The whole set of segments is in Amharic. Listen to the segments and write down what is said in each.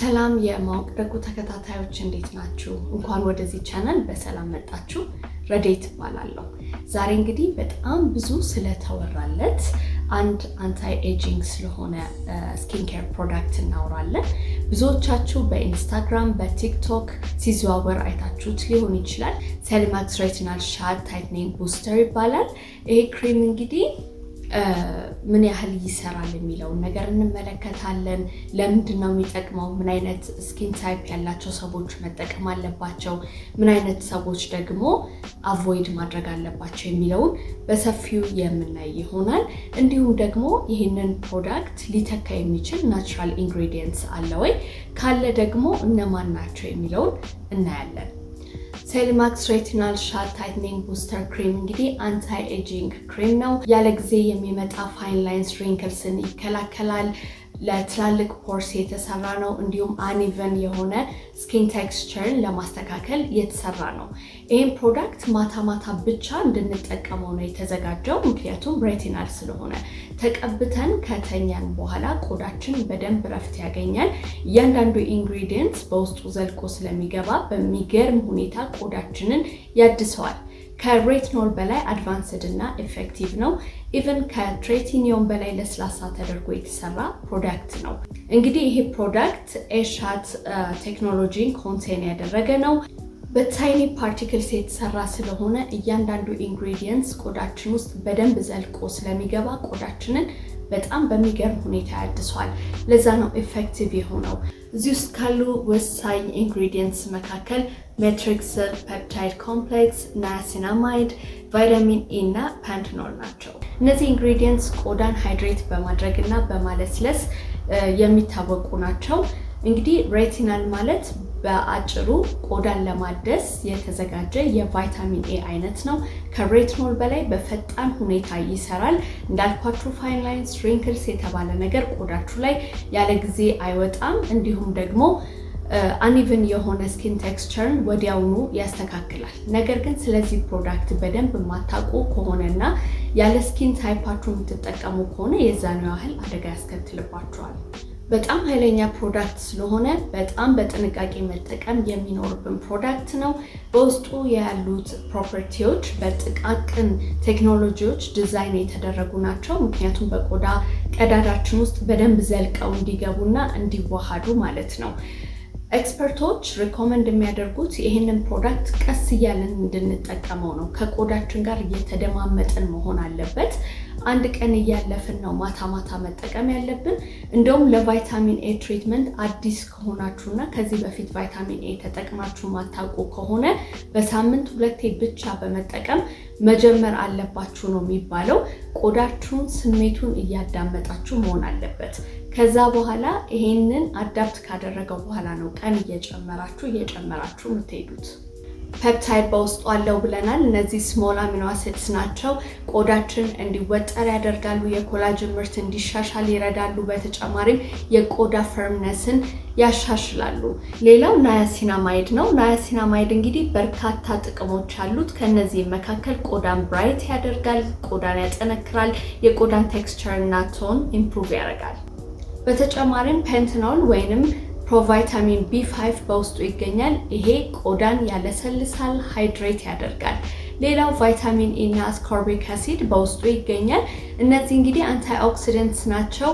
ሰላም የማወቅ ደጉ ተከታታዮች እንዴት ናችሁ? እንኳን ወደዚህ ቻናል በሰላም መጣችሁ። ረዴት እባላለሁ። ዛሬ እንግዲህ በጣም ብዙ ስለተወራለት አንድ አንታይ ኤጂንግ ስለሆነ ስኪን ኬር ፕሮዳክት እናወራለን። ብዙዎቻችሁ በኢንስታግራም በቲክቶክ ሲዘዋወር አይታችሁት ሊሆን ይችላል። ሴሊማክስ ሬቲናል ሻድ ታይትኒንግ ቡስተር ይባላል። ይሄ ክሬም እንግዲህ ምን ያህል ይሰራል የሚለውን ነገር እንመለከታለን። ለምንድን ነው የሚጠቅመው? ምን አይነት ስኪን ታይፕ ያላቸው ሰዎች መጠቀም አለባቸው? ምን አይነት ሰዎች ደግሞ አቮይድ ማድረግ አለባቸው የሚለውን በሰፊው የምናይ ይሆናል። እንዲሁም ደግሞ ይህንን ፕሮዳክት ሊተካ የሚችል ናቹራል ኢንግሪዲየንትስ አለ ወይ? ካለ ደግሞ እነማን ናቸው የሚለውን እናያለን። ሴሊማክስ ሬቲናል ሻድ ታይትኒንግ ቡስተር ክሬም እንግዲህ አንታይ ኤጂንግ ክሬም ነው። ያለ ጊዜ የሚመጣ ፋይን ላይንስ ሪንክልስን ይከላከላል። ለትላልቅ ፖርስ የተሰራ ነው። እንዲሁም አንኢቨን የሆነ ስኪን ቴክስቸርን ለማስተካከል የተሰራ ነው። ይህም ፕሮዳክት ማታ ማታ ብቻ እንድንጠቀመው ነው የተዘጋጀው። ምክንያቱም ሬቲናል ስለሆነ ተቀብተን ከተኛን በኋላ ቆዳችን በደንብ ረፍት ያገኛል። እያንዳንዱ ኢንግሪዲየንት በውስጡ ዘልቆ ስለሚገባ በሚገርም ሁኔታ ቆዳችንን ያድሰዋል። ከሬቲኖል በላይ አድቫንስድ እና ኤፌክቲቭ ነው። ኢቨን ከትሬቲኒዮን በላይ ለስላሳ ተደርጎ የተሰራ ፕሮዳክት ነው። እንግዲህ ይሄ ፕሮዳክት ኤሻት ቴክኖሎጂን ኮንቴን ያደረገ ነው። በታይኒ ፓርቲክልስ የተሰራ ስለሆነ እያንዳንዱ ኢንግሪዲየንትስ ቆዳችን ውስጥ በደንብ ዘልቆ ስለሚገባ ቆዳችንን በጣም በሚገርም ሁኔታ ያድሷል። ለዛ ነው ኤፌክቲቭ የሆነው። እዚህ ውስጥ ካሉ ወሳኝ ኢንግሪዲየንትስ መካከል ሜትሪክስል ፔፕታይድ ኮምፕሌክስ፣ ናያሲናማይድ፣ ቫይታሚን ኤ እና ፓንቴኖል ናቸው። እነዚህ ኢንግሪዲየንትስ ቆዳን ሃይድሬት በማድረግ እና በማለስለስ የሚታወቁ ናቸው። እንግዲህ ሬቲናል ማለት በአጭሩ ቆዳን ለማደስ የተዘጋጀ የቫይታሚን ኤ አይነት ነው። ከሬቲኖል በላይ በፈጣን ሁኔታ ይሰራል። እንዳልኳችሁ ፋይን ላይንስ ሪንክልስ የተባለ ነገር ቆዳችሁ ላይ ያለ ጊዜ አይወጣም። እንዲሁም ደግሞ አንኢቨን የሆነ ስኪን ቴክስቸርን ወዲያውኑ ያስተካክላል። ነገር ግን ስለዚህ ፕሮዳክት በደንብ የማታውቁ ከሆነና ያለ ስኪን ታይፓችሁ የምትጠቀሙ ከሆነ የዛኑ ያህል አደጋ ያስከትልባችኋል። በጣም ኃይለኛ ፕሮዳክት ስለሆነ በጣም በጥንቃቄ መጠቀም የሚኖርብን ፕሮዳክት ነው። በውስጡ ያሉት ፕሮፐርቲዎች በጥቃቅን ቴክኖሎጂዎች ዲዛይን የተደረጉ ናቸው። ምክንያቱም በቆዳ ቀዳዳችን ውስጥ በደንብ ዘልቀው እንዲገቡና እንዲዋሃዱ ማለት ነው። ኤክስፐርቶች ሪኮመንድ የሚያደርጉት ይህንን ፕሮዳክት ቀስ እያለን እንድንጠቀመው ነው። ከቆዳችን ጋር እየተደማመጥን መሆን አለበት። አንድ ቀን እያለፍን ነው ማታ ማታ መጠቀም ያለብን። እንደውም ለቫይታሚን ኤ ትሪትመንት አዲስ ከሆናችሁና ከዚህ በፊት ቫይታሚን ኤ ተጠቅማችሁ ማታውቁ ከሆነ በሳምንት 2 ብቻ በመጠቀም መጀመር አለባችሁ ነው የሚባለው። ቆዳችሁን ስሜቱን እያዳመጣችሁ መሆን አለበት። ከዛ በኋላ ይሄንን አዳፕት ካደረገው በኋላ ነው ቀን እየጨመራችሁ የምትሄዱት። ፔፕታይድ በውስጡ አለው ብለናል። እነዚህ ስሞል አሚኖ አሲድስ ናቸው። ቆዳችን እንዲወጠር ያደርጋሉ። የኮላጅን ምርት እንዲሻሻል ይረዳሉ። በተጨማሪም የቆዳ ፈርምነስን ያሻሽላሉ። ሌላው ናያሲናማይድ ነው። ናያሲናማይድ እንግዲህ በርካታ ጥቅሞች አሉት። ከነዚህም መካከል ቆዳን ብራይት ያደርጋል፣ ቆዳን ያጠነክራል፣ የቆዳን ቴክስቸር እና ቶን ኢምፕሩቭ ያደርጋል። በተጨማሪም ፓንቴኖል ወይንም ፕሮቫይታሚን ቢ5 በውስጡ ይገኛል። ይሄ ቆዳን ያለሰልሳል፣ ሃይድሬት ያደርጋል። ሌላው ቫይታሚን ኤ እና አስኮርቢክ አሲድ በውስጡ ይገኛል። እነዚህ እንግዲህ አንታይ ኦክሲደንትስ ናቸው።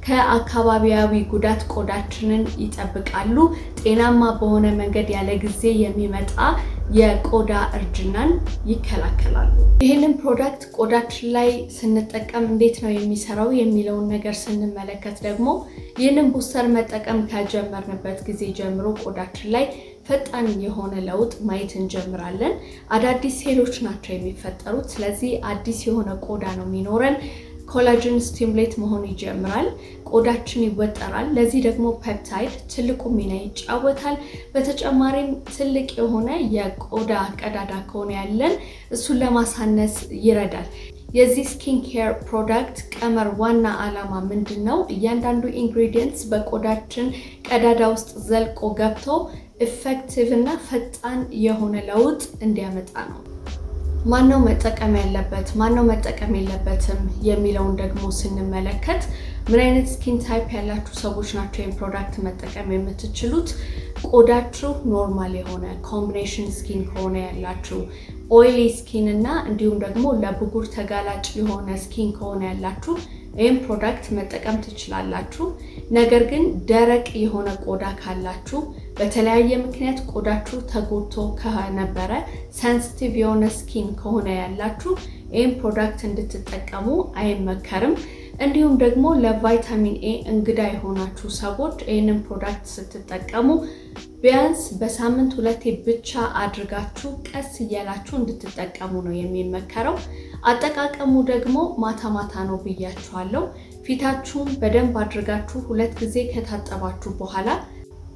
ከአካባቢያዊ ጉዳት ቆዳችንን ይጠብቃሉ። ጤናማ በሆነ መንገድ ያለ ጊዜ የሚመጣ የቆዳ እርጅናን ይከላከላሉ። ይህንን ፕሮዳክት ቆዳችን ላይ ስንጠቀም እንዴት ነው የሚሰራው የሚለውን ነገር ስንመለከት ደግሞ ይህንን ቡስተር መጠቀም ከጀመርንበት ጊዜ ጀምሮ ቆዳችን ላይ ፈጣን የሆነ ለውጥ ማየት እንጀምራለን። አዳዲስ ሴሎች ናቸው የሚፈጠሩት። ስለዚህ አዲስ የሆነ ቆዳ ነው የሚኖረን። ኮላጅን ስቲሙሌት መሆን ይጀምራል። ቆዳችን ይወጠራል። ለዚህ ደግሞ ፔፕታይድ ትልቁ ሚና ይጫወታል። በተጨማሪም ትልቅ የሆነ የቆዳ ቀዳዳ ከሆነ ያለን እሱን ለማሳነስ ይረዳል። የዚህ ስኪን ኬር ፕሮዳክት ቀመር ዋና ዓላማ ምንድን ነው? እያንዳንዱ ኢንግሪዲየንትስ በቆዳችን ቀዳዳ ውስጥ ዘልቆ ገብቶ ኢፌክቲቭ እና ፈጣን የሆነ ለውጥ እንዲያመጣ ነው። ማነው መጠቀም ያለበት ማነው መጠቀም የለበትም የሚለውን ደግሞ ስንመለከት ምን አይነት ስኪን ታይፕ ያላችሁ ሰዎች ናቸው ይህን ፕሮዳክት መጠቀም የምትችሉት? ቆዳችሁ ኖርማል የሆነ ኮምቢኔሽን ስኪን ከሆነ ያላችሁ፣ ኦይሊ ስኪን እና እንዲሁም ደግሞ ለብጉር ተጋላጭ የሆነ ስኪን ከሆነ ያላችሁ ይህን ፕሮዳክት መጠቀም ትችላላችሁ። ነገር ግን ደረቅ የሆነ ቆዳ ካላችሁ፣ በተለያየ ምክንያት ቆዳችሁ ተጎድቶ ከነበረ፣ ሴንሲቲቭ የሆነ ስኪን ከሆነ ያላችሁ ይህን ፕሮዳክት እንድትጠቀሙ አይመከርም። እንዲሁም ደግሞ ለቫይታሚን ኤ እንግዳ የሆናችሁ ሰዎች ይህንን ፕሮዳክት ስትጠቀሙ ቢያንስ በሳምንት 2 ብቻ አድርጋችሁ ቀስ እያላችሁ እንድትጠቀሙ ነው የሚመከረው። አጠቃቀሙ ደግሞ ማታ ማታ ነው ብያችኋለሁ። ፊታችሁን በደንብ አድርጋችሁ 2 ጊዜ ከታጠባችሁ በኋላ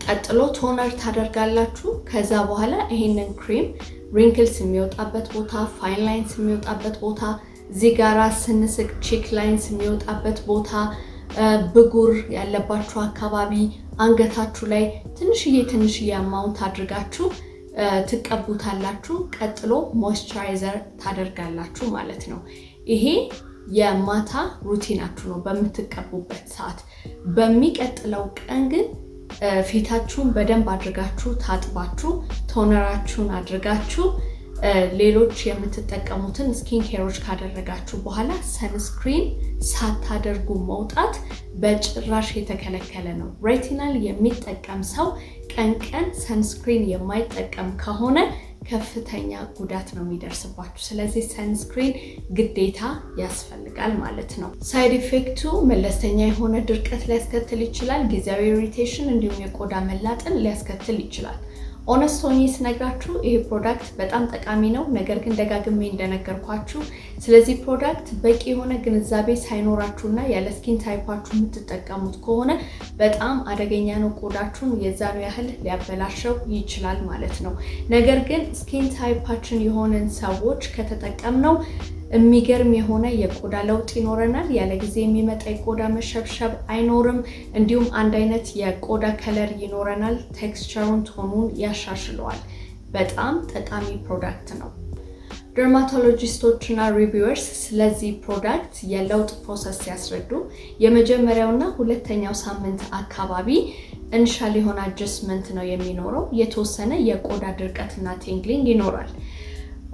ቀጥሎ ቶነር ታደርጋላችሁ። ከዛ በኋላ ይሄንን ክሬም ሪንክልስ የሚወጣበት ቦታ፣ ፋይን ላይንስ የሚወጣበት ቦታ፣ እዚህ ጋራ ስንስቅ ቺክ ላይንስ የሚወጣበት ቦታ፣ ብጉር ያለባችሁ አካባቢ፣ አንገታችሁ ላይ ትንሽዬ አማውንት አድርጋችሁ ትቀቡታላችሁ። ቀጥሎ ሞይስቸራይዘር ታደርጋላችሁ ማለት ነው። ይሄ የማታ ሩቲናችሁ ነው በምትቀቡበት ሰዓት። በሚቀጥለው ቀን ግን ፊታችሁን በደንብ አድርጋችሁ ታጥባችሁ ቶነራችሁን አድርጋችሁ ሌሎች የምትጠቀሙትን ስኪን ኬሮች ካደረጋችሁ በኋላ ሰንስክሪን ሳታደርጉ መውጣት በጭራሽ የተከለከለ ነው። ሬቲናል የሚጠቀም ሰው ቀን ሰንስክሪን የማይጠቀም ከሆነ ከፍተኛ ጉዳት ነው የሚደርስባችሁ። ስለዚህ ሰንስክሪን ግዴታ ያስፈልጋል ማለት ነው። ሳይድ ኢፌክቱ መለስተኛ የሆነ ድርቀት ሊያስከትል ይችላል። ጊዜያዊ ኢሪቴሽን እንዲሁም የቆዳ መላጥን ሊያስከትል ይችላል። ኦነስት ሆኜ ስነግራችሁ ይሄ ፕሮዳክት በጣም ጠቃሚ ነው። ነገር ግን ደጋግሜ እንደነገርኳችሁ ስለዚህ ፕሮዳክት በቂ የሆነ ግንዛቤ ሳይኖራችሁና ያለ ስኪን ታይፓችሁ የምትጠቀሙት ከሆነ በጣም አደገኛ ነው። ቆዳችሁን የዛኑ ያህል ሊያበላሸው ይችላል ማለት ነው። ነገር ግን ስኪን ታይፓችን የሆነን ሰዎች ከተጠቀምነው የሚገርም የሆነ የቆዳ ለውጥ ይኖረናል። ያለ ጊዜ የሚመጣ የቆዳ መሸብሸብ አይኖርም። እንዲሁም አንድ አይነት የቆዳ ከለር ይኖረናል። ቴክስቸሩን፣ ቶኑን ያሻሽለዋል። በጣም ጠቃሚ ፕሮዳክት ነው። ደርማቶሎጂስቶች እና ሪቪውርስ ስለዚህ ፕሮዳክት የለውጥ ፕሮሰስ ሲያስረዱ የመጀመሪያውና ሁለተኛው ሳምንት አካባቢ ኢኒሻል የሆነ አጀስትመንት ነው የሚኖረው። የተወሰነ የቆዳ ድርቀትና ቲንግሊንግ ይኖራል።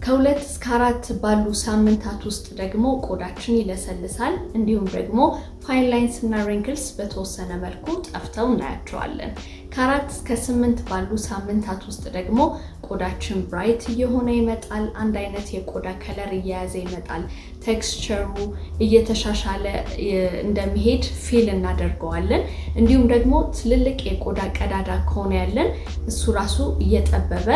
ከ2 እስከ 4 ባሉ ሳምንታት ውስጥ ደግሞ ቆዳችን ይለሰልሳል። እንዲሁም ደግሞ ፋይን ላይንስ እና ሪንክልስ በተወሰነ መልኩ ጠፍተው እናያቸዋለን። ከ4 እስከ 8 ባሉ ሳምንታት ውስጥ ደግሞ ቆዳችን ብራይት እየሆነ ይመጣል። አንድ አይነት የቆዳ ከለር እየያዘ ይመጣል። ቴክስቸሩ እየተሻሻለ እንደሚሄድ ፊል እናደርገዋለን። እንዲሁም ደግሞ ትልልቅ የቆዳ ቀዳዳ ከሆነ ያለን እሱ ራሱ እየጠበበ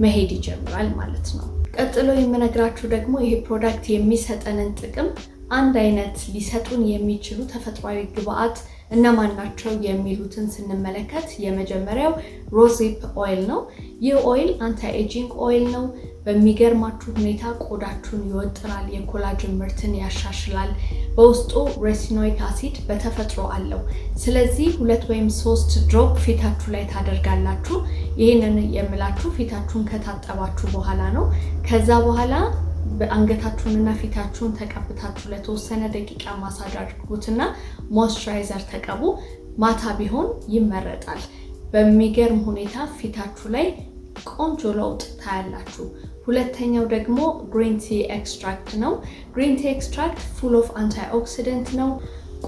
መሄድ ይጀምራል ማለት ነው። ቀጥሎ የምነግራችሁ ደግሞ ይሄ ፕሮዳክት የሚሰጠንን ጥቅም፣ አንድ አይነት ሊሰጡን የሚችሉ ተፈጥሯዊ ግብአት እነማን ናቸው የሚሉትን ስንመለከት የመጀመሪያው ሮዝሂፕ ኦይል ነው። ይህ ኦይል አንታይ ኤጂንግ ኦይል ነው። በሚገርማችሁ ሁኔታ ቆዳችሁን ይወጥራል፣ የኮላጅን ምርትን ያሻሽላል። በውስጡ ሬሲኖይክ አሲድ በተፈጥሮ አለው። ስለዚህ 2 ወይም 3 ድሮፕ ፊታችሁ ላይ ታደርጋላችሁ። ይህንን የምላችሁ ፊታችሁን ከታጠባችሁ በኋላ ነው። ከዛ በኋላ አንገታችሁንና ፊታችሁን ተቀብታችሁ ለተወሰነ ደቂቃ ማሳጅ አድርጉትና ሞይስቸራይዘር ተቀቡ። ማታ ቢሆን ይመረጣል። በሚገርም ሁኔታ ፊታችሁ ላይ ቆንጆ ለውጥ ታያላችሁ። ሁለተኛው ደግሞ ግሪን ቲ ኤክስትራክት ነው። ግሪን ቲ ኤክስትራክት ፉል ኦፍ አንታይኦክሲደንት ነው።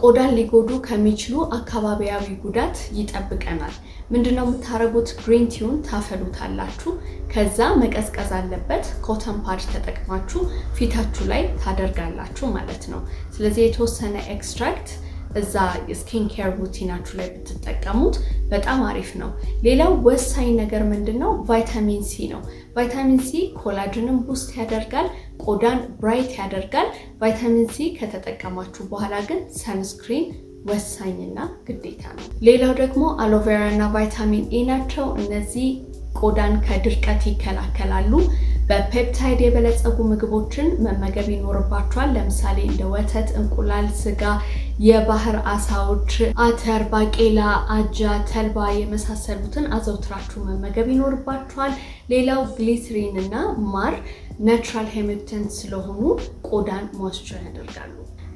ቆዳን ሊጎዱ ከሚችሉ አካባቢያዊ ጉዳት ይጠብቀናል። ምንድነው የምታረጉት? ግሪን ቲውን ታፈሉታላችሁ። ከዛ መቀዝቀዝ አለበት። ኮተን ፓድ ተጠቅማችሁ ፊታችሁ ላይ ታደርጋላችሁ ማለት ነው። ስለዚህ የተወሰነ ኤክስትራክት እዛ ስኪን ኬር ሩቲናችሁ ላይ ብትጠቀሙት በጣም አሪፍ ነው። ሌላው ወሳኝ ነገር ምንድነው? ቫይታሚን ሲ ነው። ቫይታሚን ሲ ኮላጅንን ቡስት ያደርጋል፣ ቆዳን ብራይት ያደርጋል። ቫይታሚን ሲ ከተጠቀማችሁ በኋላ ግን ሰንስክሪን ወሳኝና ግዴታ ነው። ሌላው ደግሞ አሎቬራ እና ቫይታሚን ኤ ናቸው። እነዚህ ቆዳን ከድርቀት ይከላከላሉ። በፔፕታይድ የበለጸጉ ምግቦችን መመገብ ይኖርባቸዋል። ለምሳሌ እንደ ወተት፣ እንቁላል፣ ስጋ፣ የባህር አሳዎች፣ አተር፣ ባቄላ፣ አጃ፣ ተልባ የመሳሰሉትን አዘውትራችሁ መመገብ ይኖርባቸዋል። ሌላው ግሊሰሪን እና ማር ናቹራል ሄሚፕተንት ስለሆኑ ቆዳን ሞይስቸር ያደርጋሉ።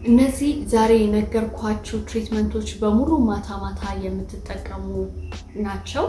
እነዚህ ዛሬ የነገርኳችሁ ትሪትመንቶች በሙሉ ማታ ማታ የምትጠቀሙ ናቸው።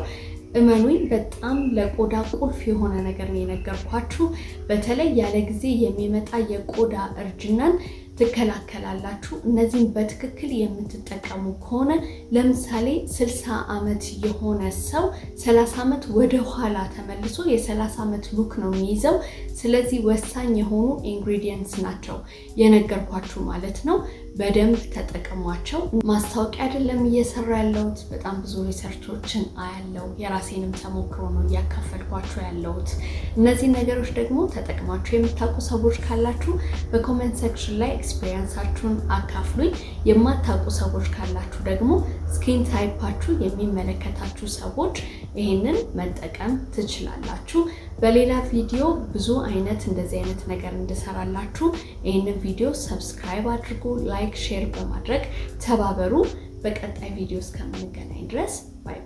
እመኑኝ በጣም ለቆዳ ቁልፍ የሆነ ነገር ነው የነገርኳችሁ። በተለይ ያለ ጊዜ የሚመጣ የቆዳ እርጅናን ትከላከላላችሁ። እነዚህን በትክክል የምትጠቀሙ ከሆነ ለምሳሌ 60 ዓመት የሆነ ሰው 30 ዓመት ወደ ኋላ ተመልሶ የ30 ዓመት ሉክ ነው የሚይዘው። ስለዚህ ወሳኝ የሆኑ ኢንግሪዲየንትስ ናቸው የነገርኳችሁ ማለት ነው። በደንብ ተጠቀሟቸው። ማስታወቂያ አይደለም እየሰራ ያለሁት፣ በጣም ብዙ ሪሰርቾችን አያለው፣ የራሴንም ተሞክሮ ነው እያካፈልኳችሁ ያለሁት። እነዚህ ነገሮች ደግሞ ተጠቅማችሁ የምታውቁ ሰዎች ካላችሁ በኮሜንት ሴክሽን ላይ ኤክስፒሪየንሳችሁን አካፍሉኝ። የማታውቁ ሰዎች ካላችሁ ደግሞ ስኪን ታይፓችሁ የሚመለከታችሁ ሰዎች ይሄንን መጠቀም ትችላላችሁ። በሌላ ቪዲዮ ብዙ አይነት እንደዚህ አይነት ነገር እንድሰራላችሁ ይሄንን ቪዲዮ ሰብስክራይብ አድርጉ፣ ላይክ፣ ሼር በማድረግ ተባበሩ። በቀጣይ ቪዲዮ እስከምንገናኝ ድረስ ባይ።